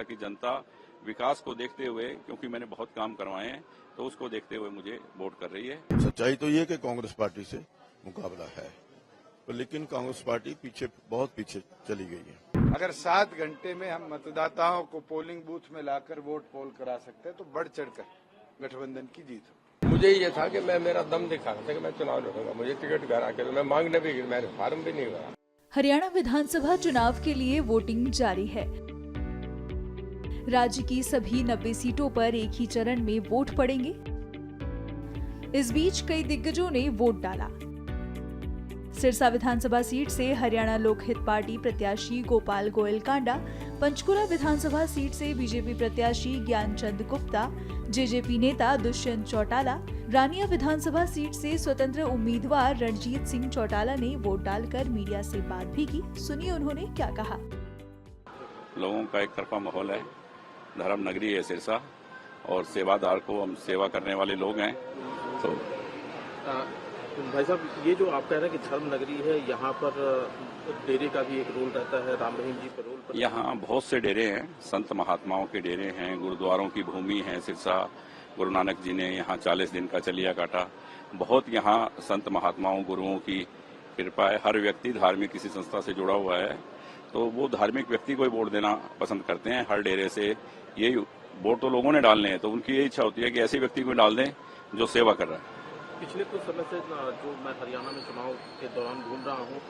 सिरसा की जनता विकास को देखते हुए, क्योंकि मैंने बहुत काम करवाए हैं, तो उसको देखते हुए मुझे वोट कर रही है। सच्चाई तो ये कि कांग्रेस पार्टी से मुकाबला है, लेकिन कांग्रेस पार्टी बहुत पीछे चली गई है। अगर 7 घंटे में हम मतदाताओं को पोलिंग बूथ में लाकर वोट पोल करा सकते हैं तो बढ़ चढ़कर गठबंधन की जीत हो। मुझे ये था कि मैं मेरा दम दिखा था कि मैं चुनाव लड़ूंगा, मुझे टिकट घर आके तो मैं मांगने भी, मैंने फार्म भी नहीं भरा। हरियाणा विधानसभा चुनाव के लिए वोटिंग जारी है। राज्य की सभी 90 सीटों पर एक ही चरण में वोट पड़ेंगे। इस बीच कई दिग्गजों ने वोट डाला। सिरसा विधानसभा सीट से हरियाणा लोकहित पार्टी प्रत्याशी गोपाल गोयल कांडा, पंचकुला विधानसभा सीट से बीजेपी प्रत्याशी ज्ञानचंद गुप्ता, जेजेपी नेता दुष्यंत चौटाला, रानिया विधानसभा सीट से स्वतंत्र उम्मीदवार रणजीत सिंह चौटाला ने वोट डालकर मीडिया से बात भी की। सुनिए उन्होंने क्या कहा। लोगों का एक तरफा माहौल है, धर्म नगरी है सिरसा, और सेवादार को हम सेवा करने वाले लोग हैं। तो भाई साहब, ये जो आप कह रहे हैं कि धर्म नगरी है, यहाँ पर डेरे का भी एक रोल रहता है, राम रहीम जी का रोल। यहाँ बहुत से डेरे हैं, संत महात्माओं के डेरे हैं, गुरुद्वारों की भूमि है सिरसा। गुरु नानक जी ने यहाँ 40 दिन का चलिया काटा। बहुत यहाँ संत महात्माओं गुरुओं की कृपा है। हर व्यक्ति धार्मिक किसी संस्था से जुड़ा हुआ है, तो वो धार्मिक व्यक्ति को ही वोट देना पसंद करते हैं। हर डेरे से ये वोट तो लोगों ने डालने हैं, तो उनकी ये इच्छा होती है कि ऐसे व्यक्ति को डाल दें जो सेवा कर रहा है। पिछले कुछ समय से जो मैं हरियाणा में चुनाव के दौरान घूम रहा हूँ,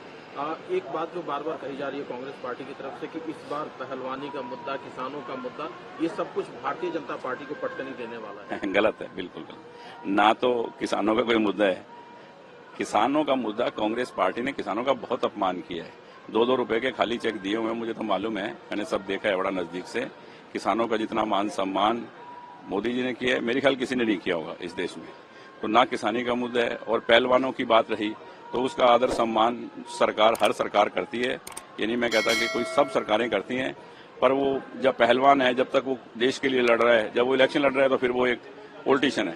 एक बात जो बार बार कही जा रही है कांग्रेस पार्टी की तरफ से कि इस बार पहलवानी का मुद्दा, किसानों का मुद्दा, ये सब कुछ भारतीय जनता पार्टी को पटकनी देने वाला है। गलत है, बिल्कुल गलत। ना तो किसानों का कोई मुद्दा है। किसानों का मुद्दा, कांग्रेस पार्टी ने किसानों का बहुत अपमान किया है। 2-2 रुपए के खाली चेक दिए हुए, मुझे तो मालूम है, मैंने सब देखा है बड़ा नजदीक से। किसानों का जितना मान सम्मान मोदी जी ने किया है, मेरे ख्याल किसी ने नहीं किया होगा इस देश में। तो ना किसानी का मुद्दा है। और पहलवानों की बात रही तो उसका आदर सम्मान हर सरकार करती है। ये नहीं मैं कहता कि कोई सब सरकारें करती हैं, पर वो जब पहलवान है, जब तक वो देश के लिए लड़ रहा है, जब वो इलेक्शन लड़ रहा है, तो फिर वो एक पॉलिटिशियन है।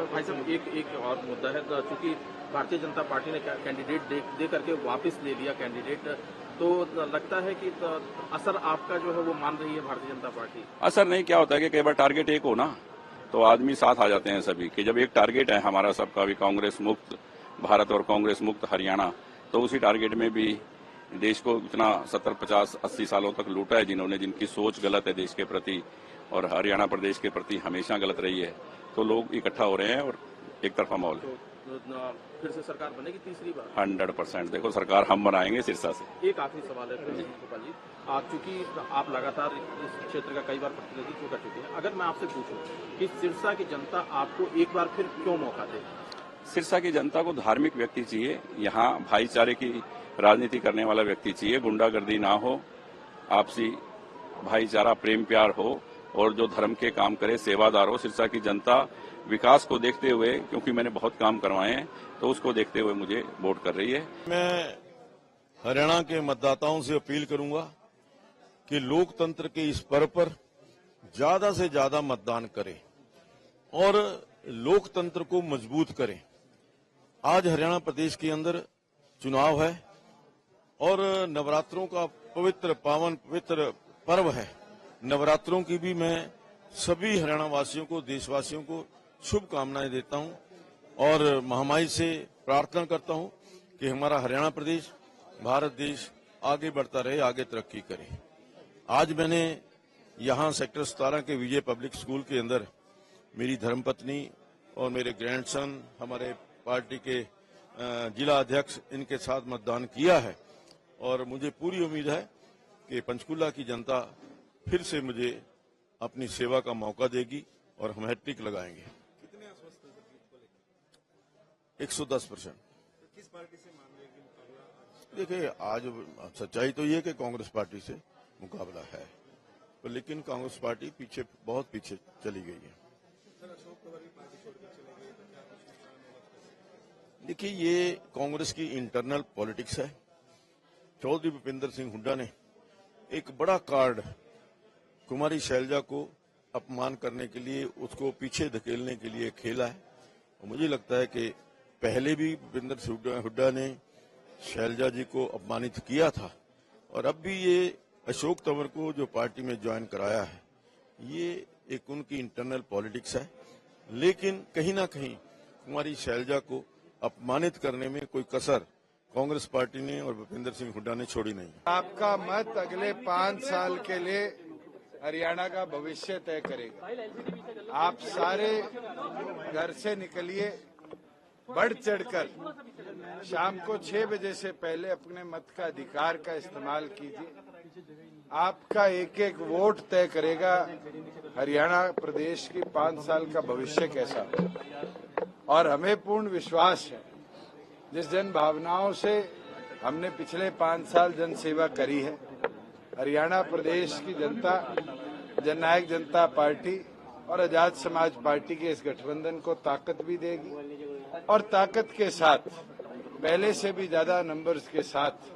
भाई साहब, एक और मुद्दा है, चूंकि भारतीय जनता पार्टी ने कैंडिडेट दे करके वापस ले लिया कैंडिडेट, तो लगता है कि असर आपका जो है वो मान रही है भारतीय जनता पार्टी? असर नहीं, क्या होता है कि कई बार टारगेट एक हो ना, तो आदमी साथ आ जाते हैं सभी कि जब एक टारगेट है हमारा सबका भी, कांग्रेस मुक्त भारत और कांग्रेस मुक्त हरियाणा, तो उसी टारगेट में भी देश को इतना 70, 50, 80 सालों तक लूटा है जिन्होंने, जिनकी सोच गलत है देश के प्रति और हरियाणा प्रदेश के प्रति हमेशा गलत रही है, तो लोग इकट्ठा हो रहे हैं और एक तरफा माहौल है। तो फिर से सरकार बनेगी तीसरी बार? 100%। देखो, सरकार हम बनाएंगे सिरसा से। एक आखिरी सवाल है गोपाल जी, चूंकि आप लगातार इस क्षेत्र का कई बार प्रतिनिधित्व कर चुके हैं, अगर मैं आपसे पूछूं कि सिरसा की जनता आपको एक बार फिर क्यों मौका दे? सिरसा की जनता को धार्मिक व्यक्ति चाहिए, यहाँ भाईचारे की राजनीति करने वाला व्यक्ति चाहिए, गुंडागर्दी ना हो, आपसी भाईचारा प्रेम प्यार हो, और जो धर्म के काम करे, सेवादार हो। सिरसा की जनता विकास को देखते हुए, क्योंकि मैंने बहुत काम करवाए हैं, तो उसको देखते हुए मुझे वोट कर रही है। मैं हरियाणा के मतदाताओं से अपील करूंगा कि लोकतंत्र के इस पर्व पर ज्यादा से ज्यादा मतदान करें और लोकतंत्र को मजबूत करें। आज हरियाणा प्रदेश के अंदर चुनाव है और नवरात्रों का पवित्र पर्व है। नवरात्रों की भी मैं सभी हरियाणा वासियों को, देशवासियों को शुभकामनाएं देता हूं और महामाई से प्रार्थना करता हूं कि हमारा हरियाणा प्रदेश, भारत देश आगे बढ़ता रहे, आगे तरक्की करे। आज मैंने यहां सेक्टर 17 के विजय पब्लिक स्कूल के अंदर मेरी धर्मपत्नी और मेरे ग्रैंडसन, हमारे पार्टी के जिला अध्यक्ष, इनके साथ मतदान किया है और मुझे पूरी उम्मीद है कि पंचकुला की जनता फिर से मुझे अपनी सेवा का मौका देगी और हम हैट्रिक लगाएंगे। कितने आश्वस्त हैं जीत को लेकर? 110%। किस पार्टी से मान लेगी मुकाबला? देखिए, आज सच्चाई तो ये कि कांग्रेस पार्टी से मुकाबला है, लेकिन कांग्रेस पार्टी बहुत पीछे चली गई है। अशोक तंवर भी पार्टी छोड़कर चले गए, तो क्या कुछ नुकसान होगा? देखिए, ये कांग्रेस की इंटरनल पॉलिटिक्स है। चौधरी भूपेंद्र सिंह हुड्डा ने एक बड़ा कार्ड कुमारी शैलजा को अपमान करने के लिए, उसको पीछे धकेलने के लिए खेला है। और मुझे लगता है कि पहले भी भूपेंद्र हुड्डा ने शैलजा जी को अपमानित किया था और अब भी ये अशोक तंवर को जो पार्टी में ज्वाइन कराया है, ये एक उनकी इंटरनल पॉलिटिक्स है, लेकिन कहीं ना कहीं कुमारी शैलजा को अपमानित करने में कोई कसर कांग्रेस पार्टी ने और भूपेंद्र सिंह हुड्डा ने छोड़ी नहीं। आपका मत अगले 5 साल के लिए हरियाणा का भविष्य तय करेगा। आप सारे घर से निकलिए, बढ़ चढ़कर शाम को 6 बजे से पहले अपने मत का अधिकार का इस्तेमाल कीजिए। आपका एक एक वोट तय करेगा हरियाणा प्रदेश की 5 साल का भविष्य कैसा हो। और हमें पूर्ण विश्वास है, जिस जन भावनाओं से हमने पिछले 5 साल जन सेवा करी है, हरियाणा प्रदेश की जनता जननायक जनता पार्टी और आजाद समाज पार्टी के इस गठबंधन को ताकत भी देगी और ताकत के साथ पहले से भी ज्यादा नंबर्स के साथ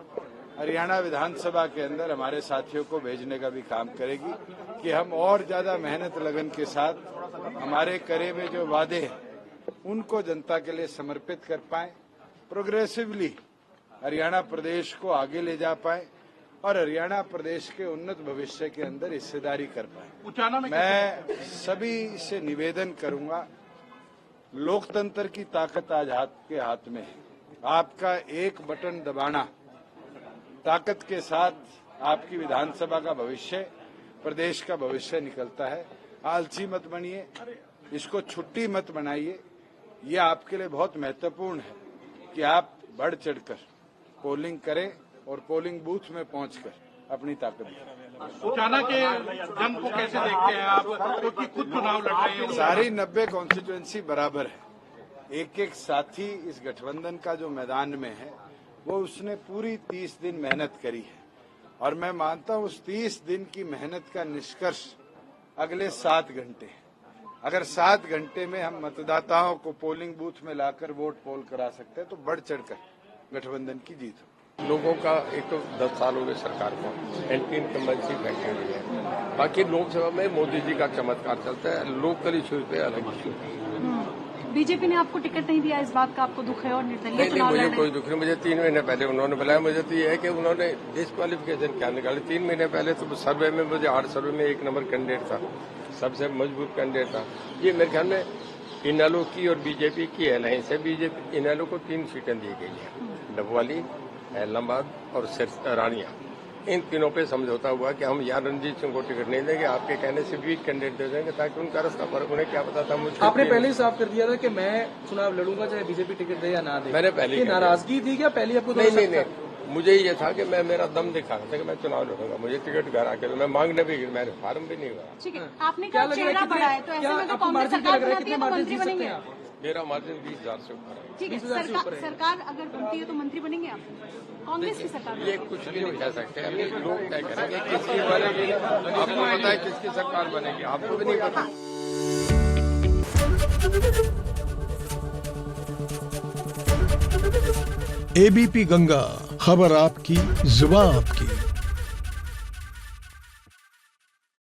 हरियाणा विधानसभा के अंदर हमारे साथियों को भेजने का भी काम करेगी कि हम और ज्यादा मेहनत लगन के साथ हमारे करे हुए जो वादे हैं उनको जनता के लिए समर्पित कर पाए, प्रोग्रेसिवली हरियाणा प्रदेश को आगे ले जा पाए और हरियाणा प्रदेश के उन्नत भविष्य के अंदर हिस्सेदारी कर पाए। मैं सभी से निवेदन करूंगा, लोकतंत्र की ताकत आज आपके हाथ में है। आपका एक बटन दबाना ताकत के साथ आपकी विधानसभा का भविष्य, प्रदेश का भविष्य निकलता है। आलसी मत बनिए, इसको छुट्टी मत बनाइए। ये आपके लिए बहुत महत्वपूर्ण है कि आप बढ़ चढ़कर पोलिंग करें और पोलिंग बूथ में पहुंचकर अपनी ताकत दिखाएं। उचाना के जंग को कैसे देखते हैं आप, क्योंकि खुद चुनाव लड़ रहे हैं? सारी 90 कॉन्स्टिट्यूएंसी बराबर है। एक एक साथी इस गठबंधन का जो मैदान में है वो उसने पूरी 30 दिन मेहनत करी है और मैं मानता हूं उस 30 दिन की मेहनत का निष्कर्ष अगले 7 घंटे है। अगर 7 घंटे में हम मतदाताओं को पोलिंग बूथ में लाकर वोट पोल करा सकते हैं तो बढ़ चढ़कर गठबंधन की जीत हो। लोगों का एक तो 10 साल हो गए सरकार को, एंटी इनकम्बेंसी बैठी हुई है। बाकी लोकसभा में मोदी जी का चमत्कार चलता है, लोकल इश्यूज पे अलग इश्यू। बीजेपी ने आपको टिकट नहीं दिया, इस बात का आपको दुख है और निर्दलीय नहीं, चुनाव मुझे कोई दुख नहीं। मुझे 3 महीने पहले उन्होंने बुलाया। मुझे तो ये है कि उन्होंने डिस्क्वालिफिकेशन क्या निकाली। 3 महीने पहले तो सर्वे में मुझे 8 सर्वे में 1 नंबर कैंडिडेट था, सबसे मजबूत कैंडिडेट था। ये मेरे ख्याल में इनेलो की और बीजेपी की अलायंस है। बीजेपी इनेलो को 3 सीटें दी गई है, डबवाली, इलाहाबाद और रानिया। इन तीनों पे समझौता हुआ कि हम यहाँ रणजीत सिंह को टिकट नहीं देंगे, आपके कहने से वीक कैंडिडेट दे देंगे ताकि उनका रास्ता पर। उन्हें क्या पता था मुझे। आपने पहले ही साफ कर दिया था कि मैं चुनाव लड़ूंगा चाहे बीजेपी टिकट दे या ना दे। मैंने पहले ही नाराजगी थी क्या पहले आपको? नहीं, मुझे ये था कि मैं मेरा दम दिखा था कि मैं चुनाव लड़ूंगा। मुझे टिकट घर आके मैं मांगने भी, मैंने फार्म भी नहीं भरा। ठीक है, आपने कहा चेहरा बढ़ा है तो ऐसे में तो कांग्रेस सरकार बनाती है तो मंत्री बनेंगे। मेरा मार्जिन 20,000 से ऊपर है। ठीक है, सरकार अगर बनती है तो मंत्री बनेंगे आप? कांग्रेस की सरकार ये कुछ भी नहीं कह सकते। अभी लोग तय करेंगे किसकी बनेगी। आपको पता है किसकी सरकार बनेगी, आपको भी नहीं पता। एबीपी गंगा, खबर आपकी, जुबान आपकी।